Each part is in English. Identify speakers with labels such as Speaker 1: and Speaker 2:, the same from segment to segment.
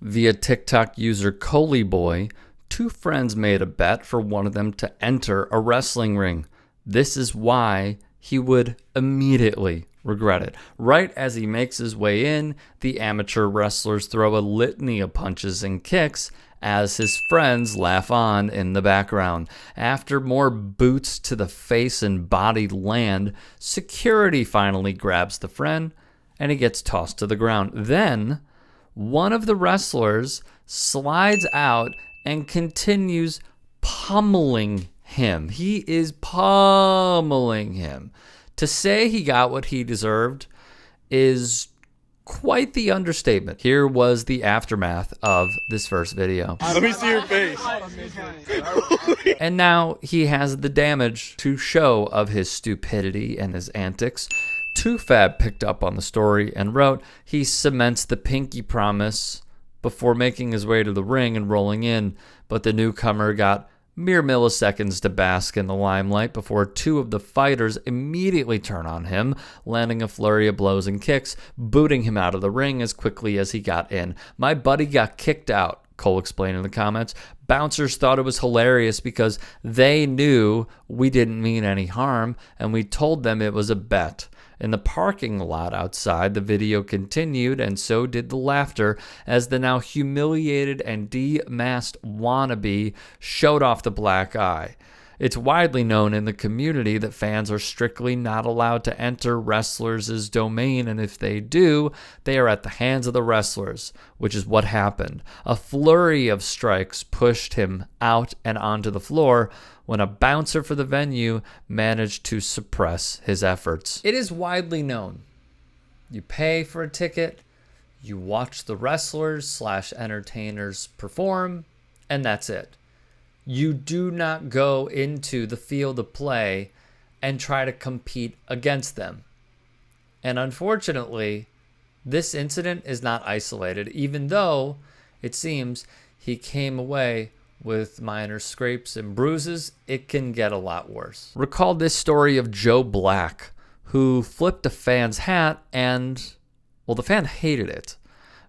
Speaker 1: Via TikTok user Boy, two friends made a bet for one of them to enter a wrestling ring. This is why he would immediately regret it. Right as he makes his way in, the amateur wrestlers throw a litany of punches and kicks as his friends laugh on in the background. After more boots to the face and body land, security finally grabs the friend and he gets tossed to the ground. Then, one of the wrestlers slides out and continues pummeling him. He is pummeling him. To say he got what he deserved is quite the understatement. Here was the aftermath of this first video.
Speaker 2: Let me see your face.
Speaker 1: And now he has the damage to show of his stupidity and his antics. 2Fab picked up on the story and wrote, he cements the pinky promise before making his way to the ring and rolling in, but the newcomer got mere milliseconds to bask in the limelight before two of the fighters immediately turn on him, landing a flurry of blows and kicks, booting him out of the ring as quickly as he got in. My buddy got kicked out, Cole explained in the comments. Bouncers thought it was hilarious because they knew we didn't mean any harm, and we told them it was a bet. In the parking lot outside, the video continued, and so did the laughter, as the now humiliated and demasked wannabe showed off the black eye. It's widely known in the community that fans are strictly not allowed to enter wrestlers' domain, and if they do, they are at the hands of the wrestlers, which is what happened. A flurry of strikes pushed him out and onto the floor when a bouncer for the venue managed to suppress his efforts. It is widely known. You pay for a ticket, you watch the wrestlers/entertainers perform, and that's it. You do not go into the field of play and try to compete against them. And unfortunately, this incident is not isolated, even though it seems he came away with minor scrapes and bruises. It can get a lot worse. Recall this story of Joe Black, who flipped a fan's hat and, well, the fan hated it.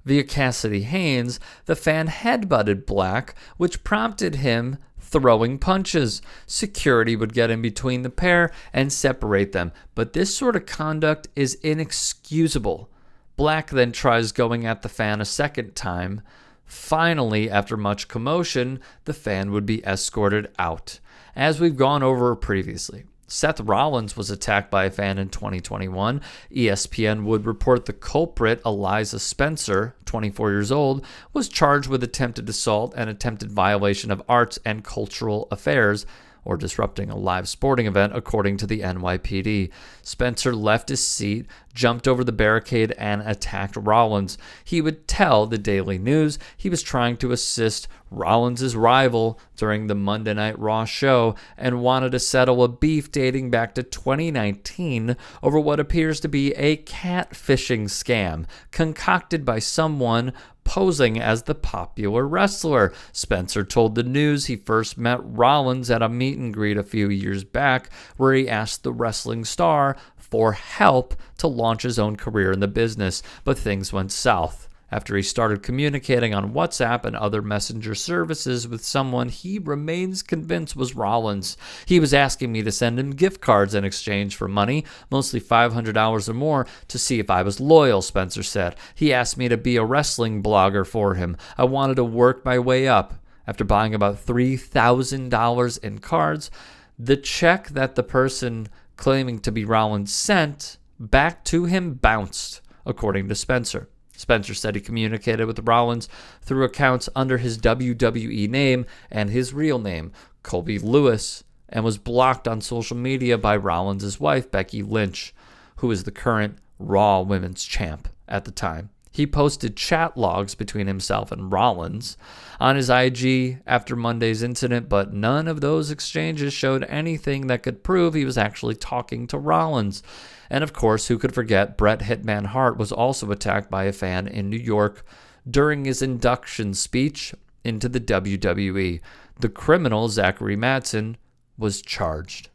Speaker 1: Via Cassidy Haynes, the fan headbutted Black, which prompted him throwing punches. Security would get in between the pair and separate them, but this sort of conduct is inexcusable. Black then tries going at the fan a second time. Finally, after much commotion, the fan would be escorted out. As we've gone over previously, Seth Rollins was attacked by a fan in 2021. ESPN would report the culprit, Eliza Spencer, 24 years old, was charged with attempted assault and attempted violation of arts and cultural affairs, or disrupting a live sporting event, according to the NYPD. Spencer left his seat, jumped over the barricade, and attacked Rollins. He would tell the Daily News he was trying to assist Rollins' rival during the Monday Night Raw show and wanted to settle a beef dating back to 2019 over what appears to be a catfishing scam concocted by someone posing as the popular wrestler. Spencer told the News he first met Rollins at a meet and greet a few years back, where he asked the wrestling star for help to launch his own career in the business, but things went south after he started communicating on WhatsApp and other messenger services with someone he remains convinced was Rollins. He was asking me to send him gift cards in exchange for money, mostly $500 or more, to see if I was loyal, Spencer said. He asked me to be a wrestling blogger for him. I wanted to work my way up. After buying about $3,000 in cards, the check that the person claiming to be Rollins sent back to him bounced, according to Spencer. Spencer said he communicated with Rollins through accounts under his WWE name and his real name, Colby Lewis, and was blocked on social media by Rollins' wife, Becky Lynch, who is the current Raw Women's Champ at the time. He posted chat logs between himself and Rollins on his IG after Monday's incident, but none of those exchanges showed anything that could prove he was actually talking to Rollins. And of course, who could forget Bret Hitman Hart was also attacked by a fan in New York during his induction speech into the WWE. The criminal, Zachary Madsen, was charged.